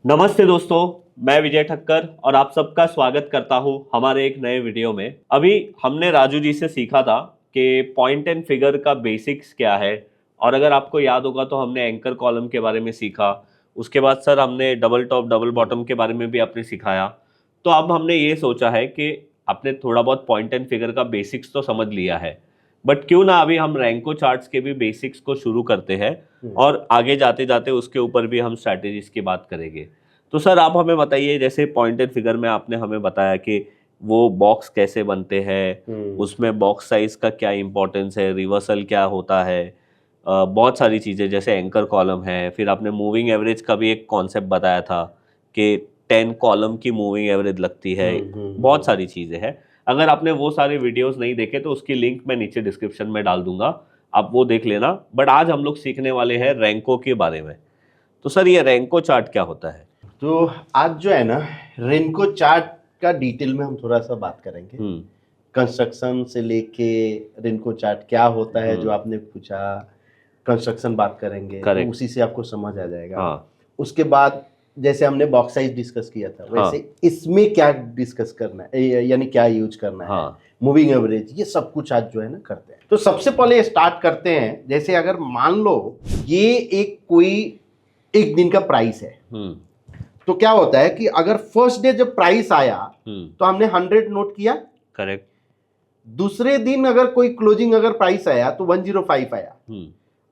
नमस्ते दोस्तों, मैं विजय ठक्कर और आप सबका स्वागत करता हूं हमारे एक नए वीडियो में। अभी हमने राजू जी से सीखा था कि पॉइंट एंड फिगर का बेसिक्स क्या है, और अगर आपको याद होगा तो हमने एंकर कॉलम के बारे में सीखा। उसके बाद सर हमने डबल टॉप डबल बॉटम के बारे में भी आपने सिखाया। तो अब हमने ये सोचा है कि आपने थोड़ा बहुत पॉइंट एंड फिगर का बेसिक्स तो समझ लिया है, बट क्यों ना अभी हम रैंको चार्ट्स के भी बेसिक्स को शुरू करते हैं और आगे जाते जाते उसके ऊपर भी हम स्ट्रैटेजीज की बात करेंगे। तो सर आप हमें बताइए, जैसे पॉइंट एंड फिगर में आपने हमें बताया कि वो बॉक्स कैसे बनते हैं, उसमें बॉक्स साइज का क्या इंपॉर्टेंस है, रिवर्सल क्या होता है, बहुत सारी चीज़ें जैसे एंकर कॉलम है। फिर आपने मूविंग एवरेज का भी एक कॉन्सेप्ट बताया था कि 10 कॉलम की मूविंग एवरेज लगती है। बहुत सारी चीज़ें हैं। अगर आपने वो सारे वीडियोस नहीं देखे तो उसकी लिंक मैं नीचे डिस्क्रिप्शन में डाल दूंगा, आप वो देख लेना। बट आज हम लोग सीखने वाले हैं रैंको के बारे में। तो सर ये रैंको चार्ट क्या होता है? तो आज जो है ना, रेनको चार्ट का डिटेल में हम थोड़ा सा बात करेंगे। कंस्ट्रक्शन से लेके रेनको चार्ट क्या होता है, जो आपने पूछा, कंस्ट्रक्शन बात करेंगे तो उसी से आपको समझ आ जाएगा। उसके बाद जैसे हमने बॉक्स साइज डिस्कस किया था, वैसे इसमें क्या डिस्कस करना है, यानी क्या यूज करना है, मूविंग एवरेज, ये सब कुछ आज जो है ना करते हैं। तो सबसे पहले स्टार्ट करते हैं। जैसे अगर मान लो ये एक कोई एक दिन का प्राइस है, तो क्या होता है कि अगर फर्स्ट डे जब प्राइस आया तो हमने 100 नोट किया, करेक्ट। दूसरे दिन अगर कोई क्लोजिंग अगर प्राइस आया तो 105 आया।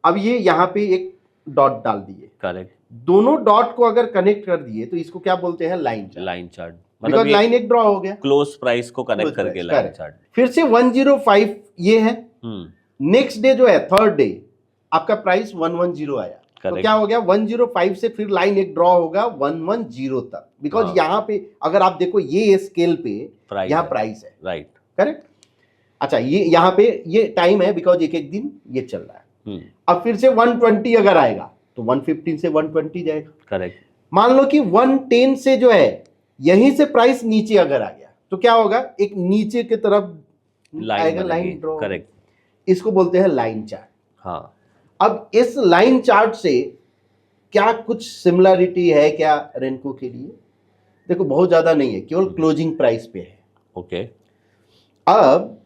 अब ये यहाँ पे एक डॉट डाल दिए, करेक्ट। दोनों डॉट को अगर कनेक्ट कर दिए तो इसको क्या बोलते हैं, लाइन चार्ट। लाइन चार्ट मतलब लाइन एक ड्रॉ हो गया, क्लोज प्राइस को कनेक्ट करके लाइन चार्ट। फिर से 105 ये है। नेक्स्ट डे जो है थर्ड डे आपका प्राइस 110 आया, तो क्या हो गया, 105 से फिर लाइन एक ड्रॉ होगा 110 तक। बिकॉज यहाँ पे अगर आप देखो ये स्केल पे यहाँ प्राइस है, राइट, करेक्ट। अच्छा, ये यहाँ पे ये टाइम है, बिकॉज एक एक दिन ये चल रहा है। अब फिर से 120 अगर आएगा तो 115 से 120 जाएगा, करेक्ट। मान लो कि 110 से जो है यहीं से प्राइस नीचे अगर आ गया तो क्या होगा, एक नीचे की तरफ आएगा, लाइन ड्रॉ, करेक्ट। इसको बोलते हैं लाइन चार्ट। हाँ, अब इस लाइन चार्ट से क्या कुछ सिमिलरिटी है क्या रेनको के लिए? देखो बहुत ज्यादा नहीं है, केवल क्लोजिंग प्राइस पे है। ओके, अब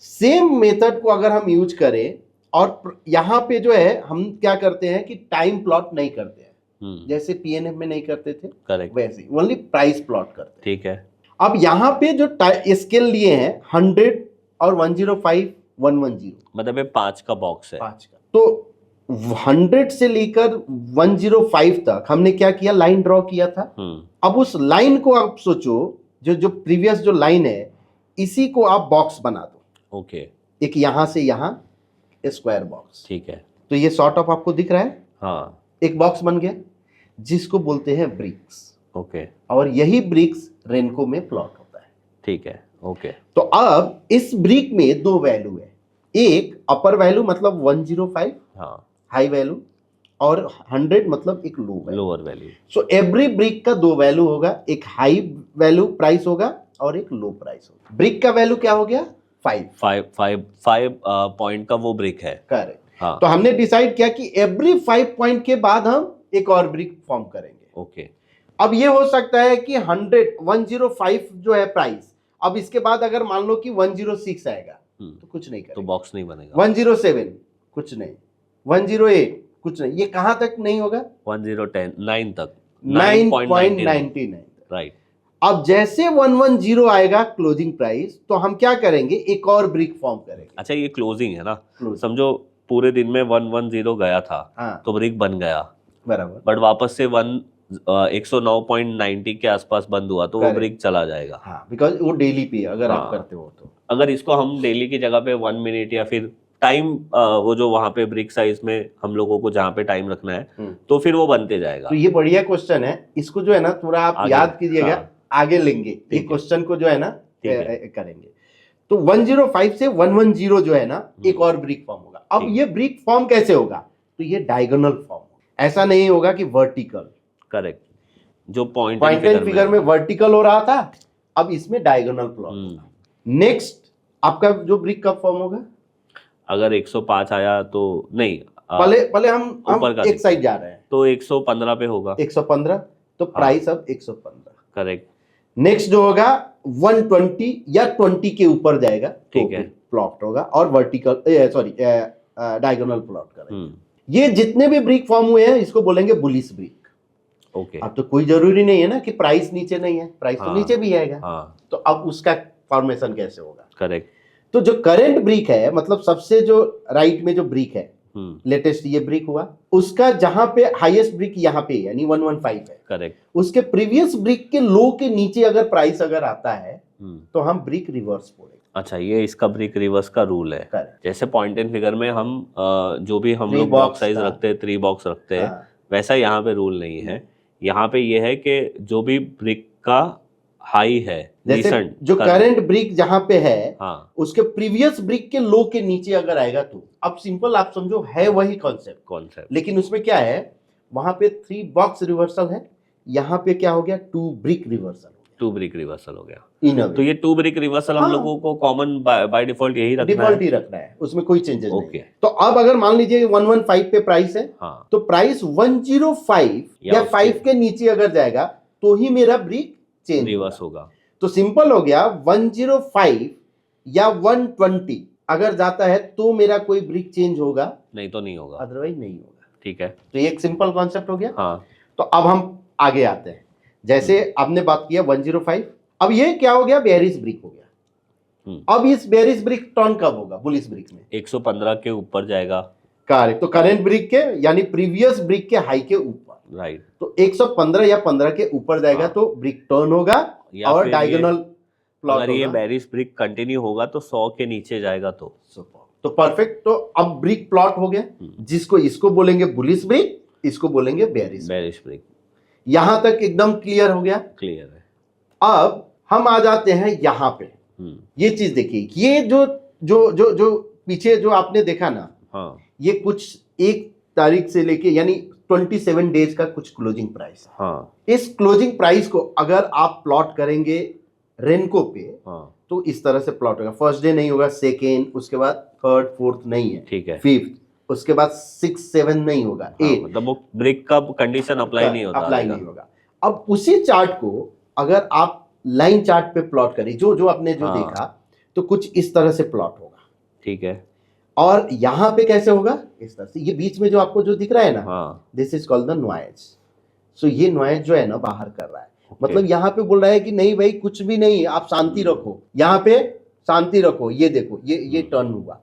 सेम मेथड को अगर हम यूज करें और यहां पे जो है हम क्या करते हैं कि टाइम प्लॉट नहीं करते हैं, जैसे पीएनएफ में नहीं करते थे, करेक्ट, वैसे ओनली प्राइस प्लॉट करते हैं। ठीक है। अब यहां पे जो स्केल लिए हैं 100 और 105 110, मतलब ये 5 का बॉक्स है, 5 का। तो 100 से लेकर 105 तक हमने क्या किया, लाइन ड्रॉ किया था। अब उस लाइन को आप सोचो, जो प्रीवियस जो लाइन है इसी को आप बॉक्स बना दो। ओके, एक यहां से यहां स्क्वायर बॉक्स, ठीक है। तो ये सॉर्ट ऑफ आपको दिख रहा है, हाँ, एक बॉक्स बन गया जिसको बोलते हैं ब्रिक्स। ओके, और यही ब्रिक्स रेनको में प्लॉट होता है, ठीक है। ओके, तो अब इस ब्रिक में दो वैल्यू है, एक अपर वैल्यू मतलब 105, हाँ, हाई वैल्यू, और 100 मतलब एक lower value. So every brick का दो वैल्यू होगा, एक हाई वैल्यू प्राइस होगा और एक लो प्राइस होगा। ब्रिक का वैल्यू क्या हो गया, 5 पॉइंट का वो ब्रिक है, करेक्ट। हाँ, तो हमने डिसाइड किया कि एवरी 5 पॉइंट के बाद हम एक और ब्रिक फॉर्म करेंगे। ओके, अब ये हो सकता है कि 105 जो है प्राइस, अब इसके बाद अगर मान लो कि 106 आएगा तो कुछ नहीं करेगा, तो बॉक्स नहीं बनेगा। 107 कुछ नहीं, 108 कुछ नहीं, ये कहां तक नहीं होगा, 9 तक, 9.99, राइट। अब जैसे 110 आएगा क्लोजिंग प्राइस, तो हम क्या करेंगे, एक और ब्रिक फॉर्म करेंगे। अच्छा, ये क्लोजिंग है ना, समझो पूरे दिन में 110 गया था, हाँ, तो ब्रिक बन गया, बराबर, बट वापस से 109.90 के आसपास बंद हुआ तो वो ब्रिक चला जाएगा, हाँ, बिकॉज वो डेली पे अगर आप करते हो तो। अगर इसको हम डेली की जगह पे 1 मिनट या फिर टाइम, वो जो वहां पे ब्रिक साइज में हम लोगों को जहाँ पे टाइम रखना है, तो फिर वो बनते जाएगा। तो ये बढ़िया क्वेश्चन है, इसको जो है ना थोड़ा आप याद कीजिएगा, हाँ, आगे लेंगे ये क्वेश्चन को जो है ना करेंगे। तो 105 से 110 जो है ना एक और ब्रिक फॉर्म होगा। अब ये ब्रिक फॉर्म कैसे होगा, तो ये डायगोनल फॉर्म होगा, ऐसा नहीं होगा कि वर्टिकल, करेक्ट। जो पॉइंट एंड फिगर में वर्टिकल हो रहा था, अब इसमें डायगोनल प्लॉट होगा। नेक्स्ट आपका जो ब्रिक कब फॉर्म होगा, अगर 105 आया तो नहीं, पहले हम एक साइड जा रहे हैं तो 115 पे होगा, 115, तो प्राइस अब 115। करेक्ट। नेक्स्ट जो होगा 120 या 20 के ऊपर जाएगा, ठीक है, प्लॉट होगा और वर्टिकल डायगोनल प्लॉट करेंगे। ये जितने भी ब्रिक फॉर्म हुए हैं इसको बोलेंगे बुलिश ब्रिक। ओके। अब तो कोई जरूरी नहीं है ना कि प्राइस नीचे नहीं है, प्राइस तो नीचे भी आएगा। तो अब उसका फॉर्मेशन कैसे होगा? करेक्ट। तो जो करंट ब्रिक है, मतलब सबसे जो राइट में जो ब्रिक है, लेटेस्ट ये ब्रिक हुआ, उसका जहां पे हाईएस्ट ब्रिक यहाँ पे यानी 115 है। करेक्ट। उसके प्रीवियस ब्रिक के लो के नीचे अगर प्राइस अगर आता है तो हम ब्रिक रिवर्स बोलेंगे। अच्छा, ये इसका ब्रिक रिवर्स का रूल है। Correct. जैसे पॉइंट एंड फिगर में हम जो भी हम Three लोग box बॉक्स साइज का। रखते हैं, 3 बॉक्स रखते हैं, हाँ। वैसा यहाँ पे रूल नहीं है। यहाँ पे ये है कि जो भी ब्रिक का हाई है, जैसे recent, जो करंट ब्रिक जहां पे है, हाँ, उसके प्रीवियस ब्रिक के लो के नीचे अगर आएगा तो अब सिंपल आप समझो है वही कॉन्सेप्ट, लेकिन उसमें क्या है, वहां पे 3 बॉक्स रिवर्सल है, यहाँ पे क्या हो गया 2 ब्रिक रिवर्सल। 2 ब्रिक रिवर्सल हो गया। तो ये 2 ब्रिक रिवर्सल हम लोगों को कॉमन बाय डिफॉल्ट यही रखना है। ही रखना है, उसमें कोई चेंजेस नहीं है। तो अब अगर मान लीजिए 115 पे प्राइस है, हाँ, तो प्राइस 105 या 5 के नीचे अगर जाएगा तो ही मेरा ब्रिक चेंज रिवर्स होगा। तो सिंपल हो गया 105 या 120 अगर जाता है तो मेरा कोई ब्रिक चेंज होगा, नहीं तो नहीं होगा, अदरवाइज नहीं होगा। ठीक है, तो ये एक सिंपल कॉन्सेप्ट हो गया। हाँ। तो अब हम आगे आते हैं। जैसे आपने बात किया 105, अब ये क्या हो गया, बेयरिश ब्रिक हो गया। अब इस बेयरिश ब्रिक टर्न कब होगा? बुलिश ब्रिक में 115 के ऊपर जाएगा। करेक्ट। तो करंट ब्रिक के यानी प्रीवियस ब्रिक के हाई के ऊपर, राइट। तो 115 या 15 के ऊपर जाएगा तो ब्रिक टर्न होगा और डायगोनल प्लॉट होगा। अगर ये बेयरिश ब्रिक कंटिन्यू होगा तो 100 के नीचे जाएगा तो परफेक्ट। तो अब ब्रिक प्लॉट हो गया, जिसको इसको बोलेंगे बुलिश ब्रिक, इसको बोलेंगे बेयरिश ब्रिक। यहां तक एकदम क्लियर हो गया? क्लियर है। अब हम आ जाते हैं यहां पे। ये चीज देखिए, ये जो जो जो जो पीछे जो आपने देखा ना, हाँ, ये कुछ 1 तारीख से लेके यानी 27 डेज का कुछ क्लोजिंग प्राइस है। हाँ। इस क्लोजिंग प्राइस को अगर आप प्लॉट करेंगे रेनको पे, हाँ, तो इस तरह से प्लॉट होगा। फर्स्ट डे नहीं होगा, सेकेंड, उसके बाद थर्ड, फोर्थ नहीं है, ठीक है, फिफ्थ, उसके बाद 6, 7 नहीं होगा, 8, मतलब वो ब्रेक का कंडीशन अप्लाई नहीं होगा। अब उसी चार्ट को अगर आप लाइन चार्ट पे प्लॉट करें, जो आपने देखा, तो कुछ इस तरह से प्लॉट होगा, ठीक है। और यहां पे कैसे होगा? इस तरह से। ये बीच में जो आपको जो दिख रहा है ना, this is called the noise. So ये नॉइज जो है ना बाहर कर रहा है, मतलब यहाँ पे बोल रहा है कि नहीं भाई कुछ भी नहीं, आप शांति रखो, यहाँ पे शांति रखो। ये देखो, ये टर्न हुआ।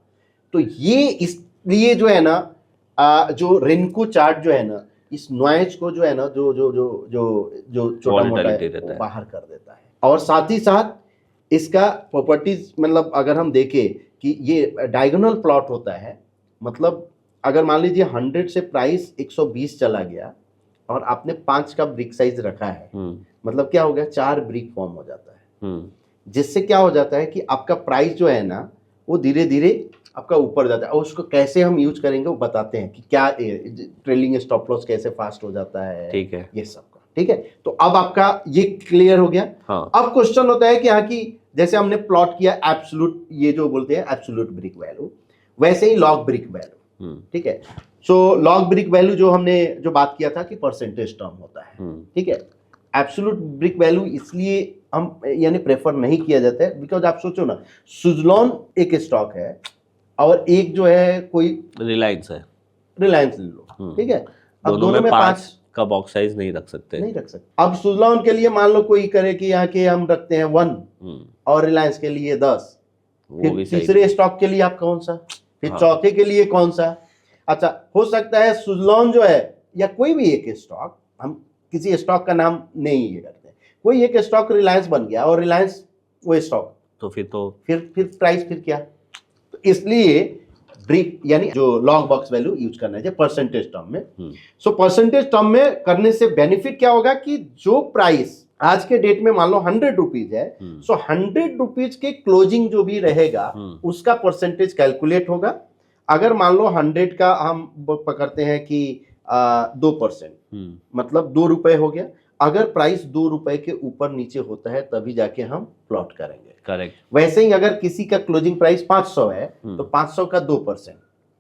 तो ये इसलिए जो है ना, जो रेनको चार्ट जो है ना, इस नॉइज को जो है ना, जो छोटा मोटा है, वो बाहर कर देता है। और साथ ही साथ इसका प्रॉपर्टीज, मतलब अगर हम देखें कि ये डायगोनल प्लॉट होता है, मतलब अगर मान लीजिए 100 से प्राइस 120 चला गया और आपने 5 का ब्रिक साइज रखा है, मतलब क्या हो गया, 4 ब्रिक फॉर्म हो जाता है, जिससे क्या हो जाता है कि आपका प्राइस जो है ना वो धीरे धीरे आपका ऊपर जाता है। और उसको कैसे हम यूज करेंगे वो बताते हैं कि क्या ट्रेलिंग स्टॉप लॉस कैसे फास्ट हो जाता है, ठीक है, ये सब का, ठीक है। तो अब आपका ये क्लियर हो गया। हाँ। अब क्वेश्चन होता है कि यहाँ की जैसे हमने प्लॉट किया एब्सोल्यूट, ये जो बोलते हैं एब्सोल्यूट ब्रिक वैल्यू, वैसे ही लॉग ब्रिक वैल्यू, ठीक है। सो लॉग ब्रिक वैल्यू जो हमने जो बात किया था कि परसेंटेज टर्म होता है, ठीक है। एब्सोल्यूट ब्रिक वैल्यू इसलिए हम यानी प्रेफर नहीं किया जाता है, बिकॉज आप सोचो ना, सुजलॉन एक स्टॉक है और एक जो है कोई रिलायंस है, रिलायंस ले लो, ठीक है। अब दोनों में 5 का बॉक्स साइज नहीं रख सकते। अब सुजलॉन के लिए मान लो कोई करे कि यहाँ के हम रखते हैं 1 और रिलायंस के लिए 10, फिर तीसरे स्टॉक के लिए आप कौन सा, फिर चौथे के लिए कौन सा। अच्छा, हो सकता है सुजलॉन जो है या कोई भी एक स्टॉक, हम किसी स्टॉक का नाम नहीं ये करते, कोई एक स्टॉक रिलायंस बन गया और रिलायंस वो स्टॉक, तो फिर प्राइस फिर क्या। तो इसलिए ब्रिक यानी जो लॉन्ग बॉक्स वैल्यू यूज करना है परसेंटेज टर्म में। सो परसेंटेज टर्म में करने से बेनिफिट क्या होगा कि जो प्राइस आज के डेट में मान लो 100 रुपीज है, सो 100 रुपीज के क्लोजिंग जो भी रहेगा उसका परसेंटेज कैलकुलेट होगा। अगर मान लो 100 का हम पकड़ते हैं कि 2%, मतलब 2 रुपए हो गया। अगर प्राइस 2 रुपए के ऊपर नीचे होता है तभी जाके हम प्लॉट करेंगे, करेक्ट। वैसे ही अगर किसी का क्लोजिंग प्राइस 500 है तो 500 का 2%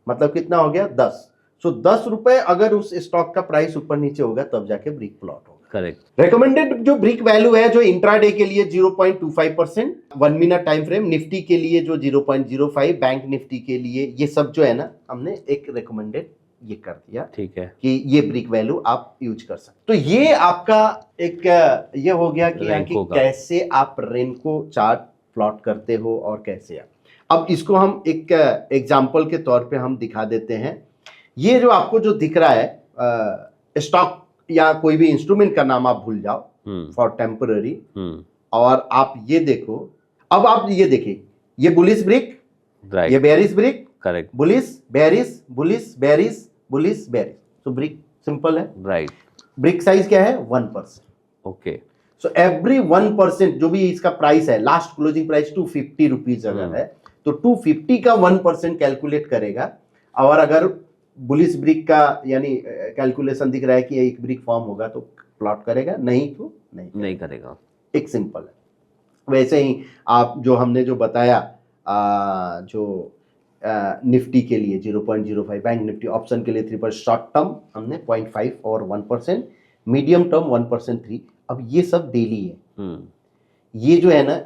मतलब कितना हो गया 10। सो 10 रुपए अगर उस स्टॉक का प्राइस ऊपर नीचे होगा तब जाके ब्रिक प्लॉट होगा, करेक्ट। रेकमेंडेड जो ब्रिक वैल्यू है जो इंट्राडे के लिए 0.25%, 1 मिनट टाइम फ्रेम, निफ्टी के लिए जो 0.05, बैंक निफ्टी के लिए, ये सब जो है ना हमने एक रेकमेंडेड ये कर दिया, ठीक है, कि ये ब्रिक वैल्यू आप यूज कर सकते। तो ये आपका एक ये हो गया कि यहाँ की कैसे आप रेनको चार्ट प्लॉट करते हो और कैसे आप। अब इसको हम एक एग्जांपल के तौर पे हम दिखा देते हैं। ये जो आपको जो दिख रहा है स्टॉक या कोई भी इंस्ट्रूमेंट का नाम आप भूल जाओ फॉर टेम्पररी, और आप ये देखो, अब आप ये देखिए, ये बुलिश ब्रिक, ये bearish brick, correct, bullish bearish bullish bearish bullish bearish. तो ब्रिक सिंपल है, राइट। ब्रिक साइज क्या है 1%, ओके। सो एवरी 1% जो भी इसका प्राइस है, लास्ट क्लोजिंग प्राइस 250 रुपीज अगर है तो 250 का 1% कैलकुलेट करेगा। और अगर बुलिश ब्रिक का यानी कैलकुलेशन दिख रहा है कि एक ब्रिक फॉर्म होगा तो प्लॉट करेगा, नहीं तो नहीं करेगा। एक सिंपल है। वैसे ही आप जो हमने जो बताया जो निफ्टी के लिए 0.05, बैंक निफ्टी ऑप्शन के लिए 3%, शॉर्ट टर्म हमने 0.5 और 1%, मीडियम टर्म 1% 3। अब ये सब डेली है। ये जो है ना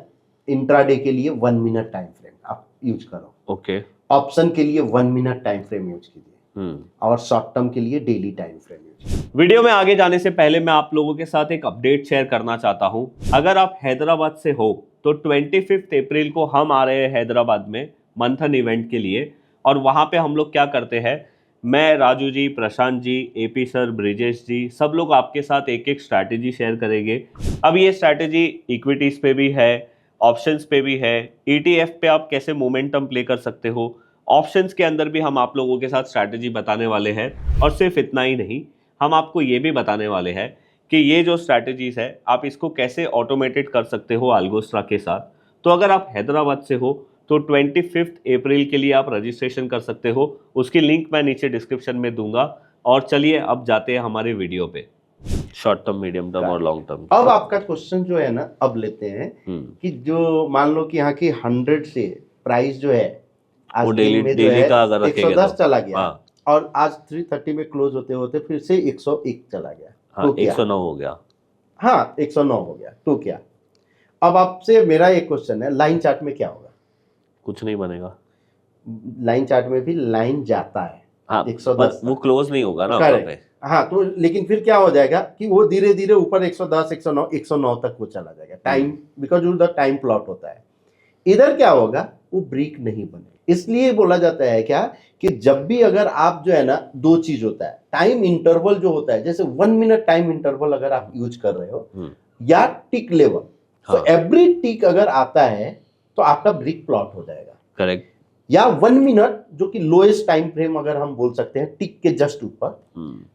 इंट्राडे के लिए 1 मिनट टाइम फ्रेम आप यूज करो, ओके। ऑप्शन के लिए 1 मिनट टाइम फ्रेम यूज कीजिए, और शॉर्ट टर्म के लिए daily time frame use. Video में आगे जाने से पहले मैं आप लोगों के साथ एक अपडेट शेयर करना चाहता हूं। अगर आप हैदराबाद से हो तो 25 अप्रैल को हम आ रहे हैं हैदराबाद में मंथन इवेंट के लिए, और वहां पे हम लोग क्या करते हैं, मैं, राजू जी, प्रशांत जी, एपी सर, ब्रिजेश जी, सब लोग आपके साथ एक एक स्ट्रैटेजी शेयर करेंगे। अब ये स्ट्रैटेजी इक्विटीज पे भी है, ऑप्शंस पे भी है, ईटीएफ पे आप कैसे मोमेंटम प्ले कर सकते हो, ऑप्शंस के अंदर भी हम आप लोगों के साथ स्ट्रैटेजी बताने वाले हैं। और सिर्फ इतना ही नहीं, हम आपको ये भी बताने वाले हैं कि ये जो स्ट्रैटेजीज है आप इसको कैसे ऑटोमेटेड कर सकते हो अल्गोस्ट्रा के साथ। तो अगर आप हैदराबाद से हो तो 25 अप्रैल के लिए आप रजिस्ट्रेशन कर सकते हो, उसकी लिंक मैं नीचे डिस्क्रिप्शन में दूंगा। और चलिए अब जाते हैं हमारे वीडियो पे, शॉर्ट टर्म, मीडियम टर्म और लॉन्ग टर्म। अब आपका क्वेश्चन जो है ना अब लेते हैं कि जो मान लो कि यहाँ की 100 से प्राइस जो है आज डेली का अगर 110 तो, चला गया, हाँ। और आज 330 में क्लोज होते होते फिर से 101 चला गया, हाँ, तो 109 हो गया, हाँ 109 हो गया, तो क्या। अब आपसे मेरा एक क्वेश्चन है, लाइन चार्ट में क्या होगा? कुछ नहीं बनेगा। लाइन चार्ट में भी लाइन जाता है, हाँ, 110 वो क्लोज नहीं होगा ना पे। हाँ, तो लेकिन फिर क्या हो जाएगा कि वो धीरे धीरे ऊपर 110 109 तक वो चला जाएगा, time, because the time plot होता है। इधर क्या होगा, वो ब्रेक नहीं बने। इसलिए बोला जाता है क्या कि जब भी अगर आप जो है ना, दो चीज होता है, टाइम इंटरवल जो होता है, जैसे 1 मिनट टाइम इंटरवल अगर आप यूज कर रहे हो, या टिक लेवल, तो एवरी टिक अगर आता है तो आपका ब्रेक प्लॉट हो जाएगा, करेक्ट। या 1 मिनट जो कि लोएस्ट टाइम फ्रेम अगर हम बोल सकते हैं, टिक के जस्ट ऊपर,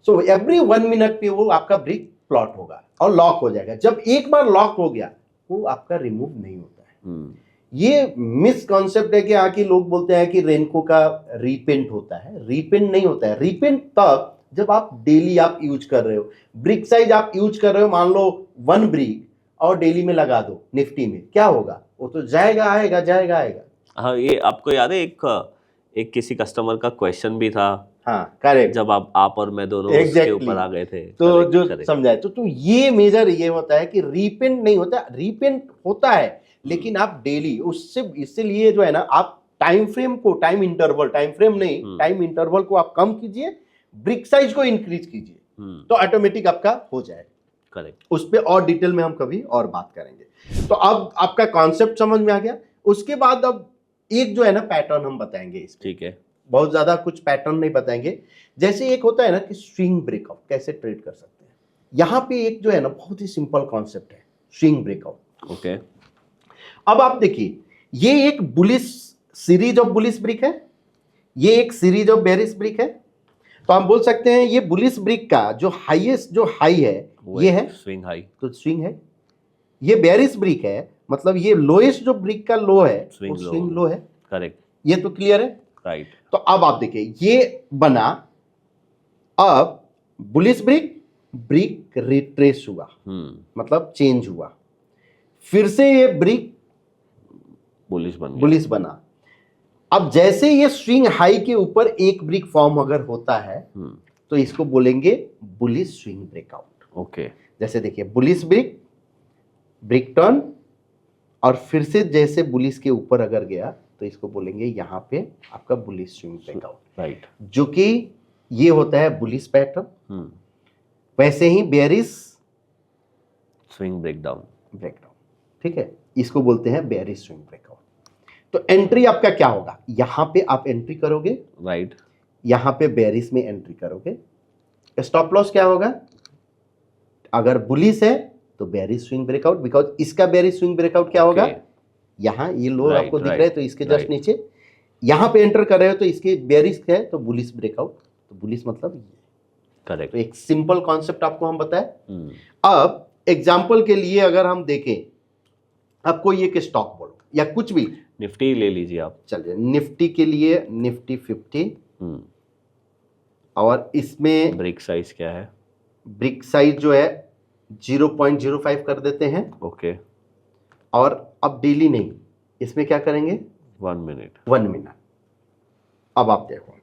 सो एवरी 1 मिनट पे वो आपका ब्रेक प्लॉट होगा और लॉक हो जाएगा। जब एक बार लॉक हो गया वो आपका रिमूव नहीं होता है। ये मिसकॉन्सेप्ट है कि आके लोग बोलते हैं कि रेनको का रीपेंट होता है। रीपेंट नहीं होता है। रीपेंट तब जब आप डेली आप यूज कर रहे हो, ब्रिक साइज आप यूज कर रहे हो, मान लो 1 ब्रिक और डेली में लगा दो निफ्टी में, क्या होगा? वो तो जाएगा आएगा, जाएगा आएगा। हाँ, ये आपको याद है एक किसी कस्टमर का क्वेश्चन भी था, हाँ करेक्ट, जब आप और मैं दोनों उसके ऊपर आ गए थे, तो जो समझाए तो ये मेजर ये होता है कि रीपेंट नहीं होता। रीपेंट होता है लेकिन आप डेली उससे, इसलिए जो है ना, आप टाइम फ्रेम को, टाइम इंटरवल, टाइम फ्रेम नहीं, टाइम इंटरवल को आप कम कीजिए, ब्रिक साइज को इंक्रीज कीजिए, तो ऑटोमेटिक आपका हो जाएगा, करेक्ट। उस पर और डिटेल में हम कभी और बात करेंगे। तो अब आपका कॉन्सेप्ट समझ में आ गया। उसके बाद अब एक जो है ना पैटर्न हम बताएंगे इस, ठीक है, बहुत ज्यादा कुछ पैटर्न नहीं बताएंगे। जैसे एक होता है ना कि स्विंग ब्रेकआउट कैसे ट्रेड कर सकते हैं, यहाँ पे एक जो है ना बहुत ही सिंपल कॉन्सेप्ट है, स्विंग ब्रेकआउट, ओके। अब आप देखिए, ये एक bullish series of bullish brick है, ये एक सीरीज ऑफ बेरिश ब्रिक है। तो हम बोल सकते हैं ये बुलिश ब्रिक का जो हाईएस्ट जो हाई है ये है स्विंग हाई, तो स्विंग है। ये बेरिश ब्रिक है, मतलब ये लोएस्ट जो ब्रिक का लो है वो स्विंग लो है, करेक्ट। ये तो क्लियर है, राइट। तो अब आप देखिए ये बना, अब बुलिश ब्रिक रिट्रेस हुआ, मतलब चेंज हुआ, फिर से ये ब्रिक बुलिश बना। अब जैसे ये स्विंग हाई के ऊपर एक ब्रिक फॉर्म अगर होता है तो इसको बोलेंगे बुलिश स्विंग ब्रेकआउट। ओके, जैसे देखिए बुलिश ब्रेक, ब्रेक टर्न, और फिर से जैसे बुलिश के ऊपर अगर गया तो इसको बोलेंगे यहाँ पे आपका बुलिश स्विंग ब्रेकआउट, राइट, जो कि ये होता है बुलिश पैटर्न। वैसे ही बेयरिश स्विंग ब्रेकडाउन, ठीक है, इसको बोलते हैं बेयरिश स्विंग ब्रेकआउट। तो एंट्री आपका क्या होगा, यहां पे आप एंट्री करोगे, राइट, यहां पे बेयरिश में एंट्री करोगे। स्टॉप लॉस क्या होगा, अगर बुलिश है तो बेयरिश स्विंग ब्रेकआउट, बिकॉज इसका बेयरिश स्विंग ब्रेकआउट क्या होगा, यहाँ ये लो आपको दिख रहा है तो इसके जस्ट नीचे, यहां पे एंटर कर रहे हो तो इसके बेयरिश है तो बुलिश ब्रेकआउट, तो बुलिश मतलब ये, करेक्ट। तो एक सिंपल कॉन्सेप्ट आपको हम बताएं। अब एग्जांपल के लिए अगर हम देखें, आपको ये कि स्टॉक बोलो या कुछ भी, निफ्टी ले लीजिए आप, चलिए निफ्टी के लिए निफ्टी 50, और इसमें ब्रेक साइज क्या है, ब्रेक साइज जो है 0.05 कर देते हैं। ओके, और अब डेली नहीं, इसमें क्या करेंगे 1 मिनट, 1 मिनट। अब आप देखो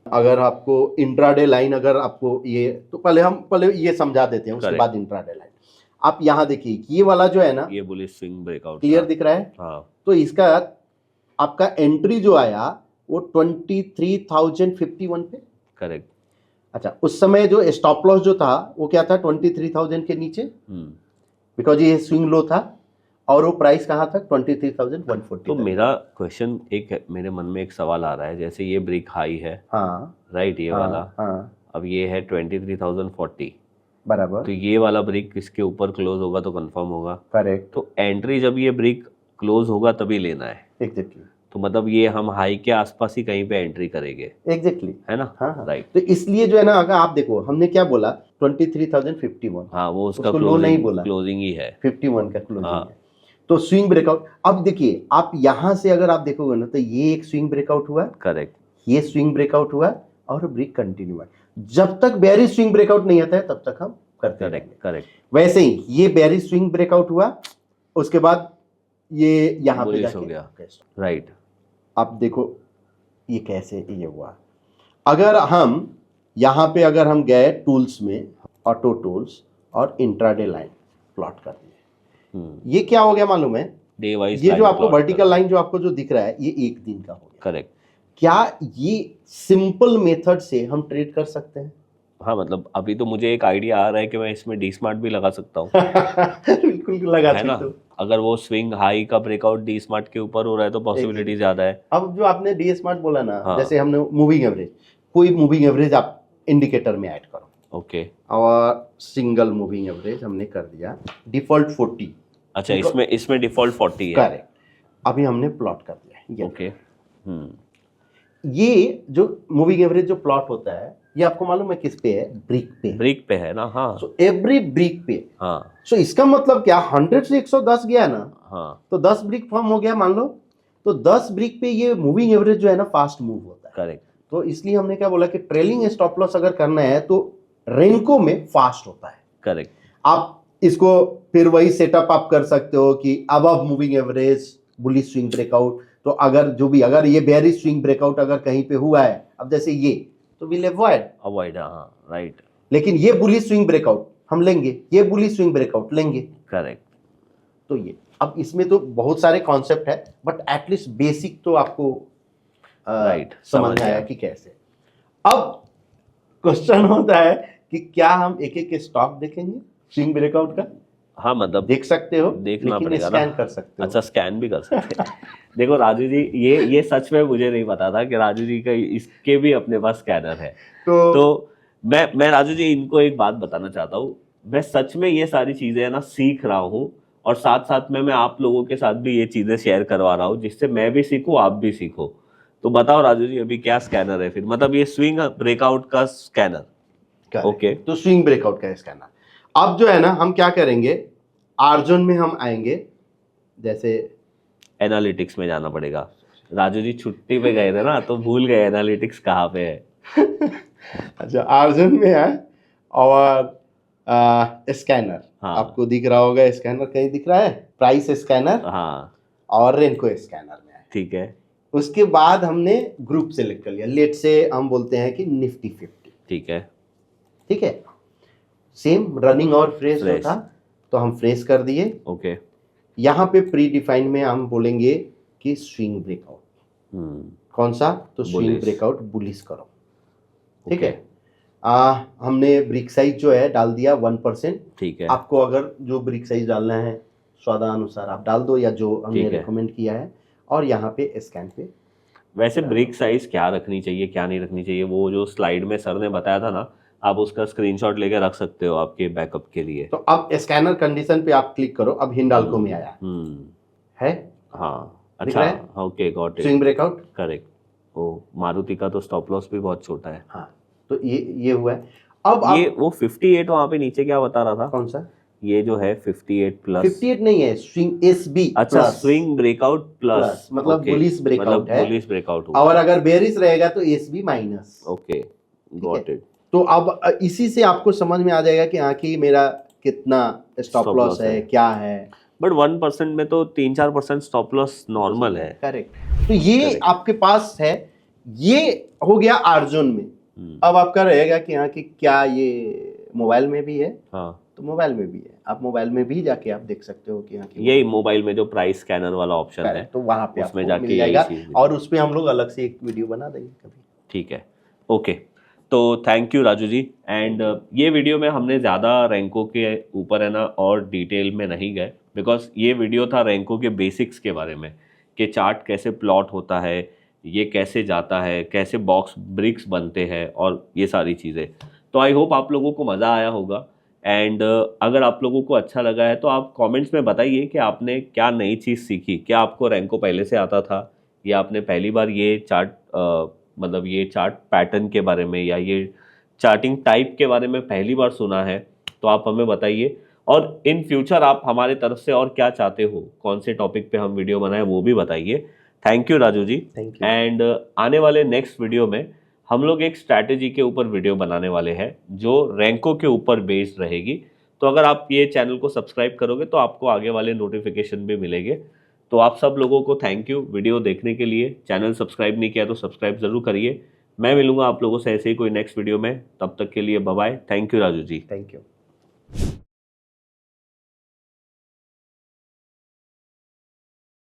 अगर आपको इंट्राडे लाइन, अगर आपको ये, तो पहले ये समझा देते हैं, उसके बाद इंट्राडे लाइन। आप यहाँ देखिए ये वाला जो है ना, ये बुलिश स्विंग ब्रेकआउट क्लियर दिख रहा है, हाँ, तो इसका आपका एंट्री जो आया वो 23,051 पे, करेक्ट। अच्छा, उस समय जो स्टॉप लॉस जो था वो क्या था 23,000 के नीचे, बिकॉज ये स्विंग लो था, और वो प्राइस कहाँ था 23,140। तो मेरा क्वेश्चन एक, मेरे मन में एक सवाल आ रहा है, जैसे ये ब्रेक हाई है, हाँ राइट, ये वाला, हाँ अब ये है 23,040, बराबर, तो ये वाला ब्रेक किसके ऊपर क्लोज होगा तो कंफर्म होगा, करेक्ट, तो एंट्री जब ये ब्रेक क्लोज होगा तभी लेना है, एग्जैक्टली, तो मतलब ये हम हाई के आसपास ही कहीं पे एंट्री करेंगे, एग्जैक्टली, है ना, हाँ राइट। तो इसलिए जो है ना, अगर आप देखो हमने क्या बोला 23,051, हाँ, वो उसका लो नहीं बोला, क्लोजिंग ही है, 51 का क्लोजिंग हाँ। है। तो स्विंग ब्रेकआउट, अब देखिए आप यहां से अगर आप देखोगे ना, तो ये एक स्विंग ब्रेकआउट हुआ, करेक्ट, ये स्विंग ब्रेकआउट हुआ, और ब्रेक कंटिन्यू है। जब तक बेयरिश स्विंग ब्रेकआउट नहीं आता है तब तक हम करते रहेंगे, करेक्ट। वैसे ही ये बेयरिश स्विंग ब्रेकआउट हुआ, उसके बाद ये यहाँ पे हो गया, राइट। आप देखो ये कैसे ये हुआ, अगर हम यहाँ पे अगर हम गए टूल्स में, ऑटो टूल्स, और इंट्राडे लाइन प्लॉट कर दिए, ये क्या हो गया मालूम है, डे वाइज, ये जो आपको वर्टिकल लाइन जो आपको जो दिख रहा है, ये एक दिन का हो गया, करेक्ट। क्या ये सिंपल मेथड से हम ट्रेड कर सकते हैं? हाँ, मतलब अभी तो मुझे एक आइडिया आ रहा है कि मैं इसमें डी स्मार्ट भी लगा सकता हूँ बिल्कुल लगा है ना, अगर वो स्विंग हाई का ब्रेकआउट डी स्मार्ट के ऊपर हो रहा है तो पॉसिबिलिटी ज्यादा है। अब जो आपने डी स्मार्ट बोला ना, हाँ। जैसे हमने मूविंग एवरेज, कोई मूविंग एवरेज आप इंडिकेटर में ऐड करो, ओके, और सिंगल मूविंग एवरेज हमने कर दिया डिफॉल्ट 40, अच्छा, इसमें डिफॉल्ट 40 है, करेक्ट, अभी हमने प्लॉट कर दिया, ओके। ये जो मूविंग एवरेज जो प्लॉट होता है, ये आपको मालूम है किस पे है, ब्रेक पे है ना, हाँ, सो एवरी ब्रेक पे, हाँ, सो इसका मतलब क्या, 100 से 110 गया ना, हाँ, तो 10 ब्रेक फॉर्म हो गया मान लो, तो 10 ब्रेक पे ये मूविंग एवरेज जो है ना फास्ट मूव होता है, करेक्ट। तो इसलिए हमने क्या बोला कि ट्रेलिंग स्टॉप लॉस अगर करना है तो रेनको में फास्ट होता है, करेक्ट। आप इसको फिर वही सेटअप आप कर सकते हो कि above moving average bullish swing breakout, तो अगर जो भी, अगर ये बेयरिश स्विंग ब्रेकआउट अगर कहीं पे हुआ है, अब जैसे ये, तो विल अवॉइड, हाँ, राइट, लेकिन ये बुलिश स्विंग ब्रेकआउट हम लेंगे, ये बुलिश स्विंग ब्रेकआउट लेंगे, करेक्ट। तो ये, अब इसमें तो बहुत सारे कॉन्सेप्ट है, बट एटलीस्ट बेसिक तो आपको राइट समझ आया कि कैसे। अब क्वेश्चन होता है कि क्या हम एक एक स्टॉक देखेंगे स्विंग ब्रेकआउट का? हाँ, मतलब देख सकते हो, देखना पड़ेगा स्कैन ना, कर सकते हो, अच्छा, स्कैन भी कर सकते हैं देखो राजू जी, ये सच में मुझे नहीं पता था कि राजू जी का इसके भी अपने पास स्कैनर है, तो मैं राजू जी इनको एक बात बताना चाहता हूँ, मैं सच में ये सारी चीजें ना सीख रहा हूँ, और साथ साथ में मैं आप लोगों के साथ भी ये चीजें शेयर करवा रहा हूँ, जिससे मैं भी सीखूं, आप भी सीखो। तो बताओ राजू जी, अभी क्या स्कैनर है फिर, मतलब ये स्विंग ब्रेकआउट का स्कैनर, ओके, तो स्विंग ब्रेकआउट का स्कैनर। अब जो है ना, हम क्या करेंगे, आर्जन में हम आएंगे, जैसे एनालिटिक्स में जाना पड़ेगा। राजू जी छुट्टी पे गए थे ना, तो भूल गए एनालिटिक्स कहाँ पे है अच्छा, आर्जन में है, और स्कैनर, हाँ, आपको दिख रहा होगा, स्कैनर कहीं दिख रहा है, प्राइस स्कैनर, हाँ, और रेनको स्कैनर में है, ठीक है। उसके बाद हमने ग्रुप सेलेक्ट कर लिया, लेट से हम बोलते हैं कि निफ्टी 50, ठीक है, ठीक है। सेम रनिंग और फ्रेश जो Fresh. था तो हम फ्रेश कर दिए। ओके। यहाँ पे प्री डिफाइन में हम बोलेंगे कि स्विंग ब्रेकआउट। कौन सा? तो स्विंग Bullish. ब्रेकआउट बुलिश करो। ठीक Okay. है। हमने ब्रिक साइज जो है डाल दिया 1%। ठीक है। आपको अगर जो ब्रिक साइज डालना है स्वादानुसार आप डाल दो, या जो हमने ठीक है। रेकमेंड किया है। और यहाँ पे स्कैन पे वैसे ब्रिक साइज क्या रखनी चाहिए क्या नहीं रखनी चाहिए, वो जो स्लाइड में सर ने बताया था ना, आप उसका स्क्रीनशॉट लेके रख सकते हो आपके बैकअप के लिए। तो अब स्कैनर कंडीशन पे आप क्लिक करो। अब हिंडाल्को में आया है। हाँ दिख अच्छा, रहा है? Okay got swing it, breakout. Correct. ओ मारुति का तो स्टॉप लॉस भी बहुत छोटा है। हाँ, तो ये हुआ है। अब ये आप वो 58 वहां पे नीचे क्या बता रहा था? कौन सा? ये जो है 58 प्लस। 58 नहीं है, स्विंग एसबी। अच्छा, स्विंग ब्रेकआउट प्लस, मतलब बुलिश ब्रेकआउट है। बुलिश ब्रेकआउट और अगर बेरिश रहेगा तो SB minus. Okay got it. तो अब इसी से आपको समझ में आ जाएगा कि हाँ कि मेरा कितना स्टॉप लॉस है, क्या है। बट 1% में तो 3-4% स्टॉप लॉस नॉर्मल है। करेक्ट। तो ये आपके पास है। ये हो गया आर्जन में। अब आपका रहेगा कि हाँ कि क्या ये मोबाइल में भी है? हाँ, तो मोबाइल में भी है। आप मोबाइल में भी जाके आप देख सकते हो कि हाँ कि यही मोबाइल में जो प्राइस स्कैनर वाला ऑप्शन है, तो वहां पे उसमें आपको जाके मिल जाएगा। यही चीज और उसमें हम लोग अलग से एक वीडियो बना देंगे कभी। ठीक है, ओके। तो thank you Raju ji. And ये वीडियो में हमने ज़्यादा रैंको के ऊपर है ना और डिटेल में नहीं गए, बिकॉज ये वीडियो था रैंको के बेसिक्स के बारे में, कि चार्ट कैसे प्लॉट होता है, ये कैसे जाता है, कैसे बॉक्स ब्रिक्स बनते हैं और ये सारी चीज़ें। तो आई होप आप लोगों को मज़ा आया होगा। एंड अगर आप लोगों को अच्छा लगा है तो आप कमेंट्स में बताइए कि आपने क्या नई चीज़ सीखी। क्या आपको रैंको पहले से आता था, या आपने पहली बार ये चार्ट मतलब ये चार्ट पैटर्न के बारे में या ये चार्टिंग टाइप के बारे में पहली बार सुना है, तो आप हमें बताइए। और इन फ्यूचर आप हमारे तरफ से और क्या चाहते हो, कौन से टॉपिक पे हम वीडियो बनाएं, वो भी बताइए। Thank you Raju ji. Thank you. And आने वाले नेक्स्ट वीडियो में हम लोग एक स्ट्रैटेजी के ऊपर वीडियो बनाने वाले हैं जो रैंको के ऊपर बेस्ड रहेगी। तो अगर आप ये चैनल को सब्सक्राइब करोगे तो आपको आगे वाले नोटिफिकेशन भी मिलेंगे। तो आप सब लोगों को थैंक यू वीडियो देखने के लिए। चैनल सब्सक्राइब नहीं किया तो सब्सक्राइब जरूर करिए। मैं मिलूंगा आप लोगों से ऐसे ही कोई नेक्स्ट वीडियो में। तब तक के लिए bye bye. Thank you Raju ji. Thank you.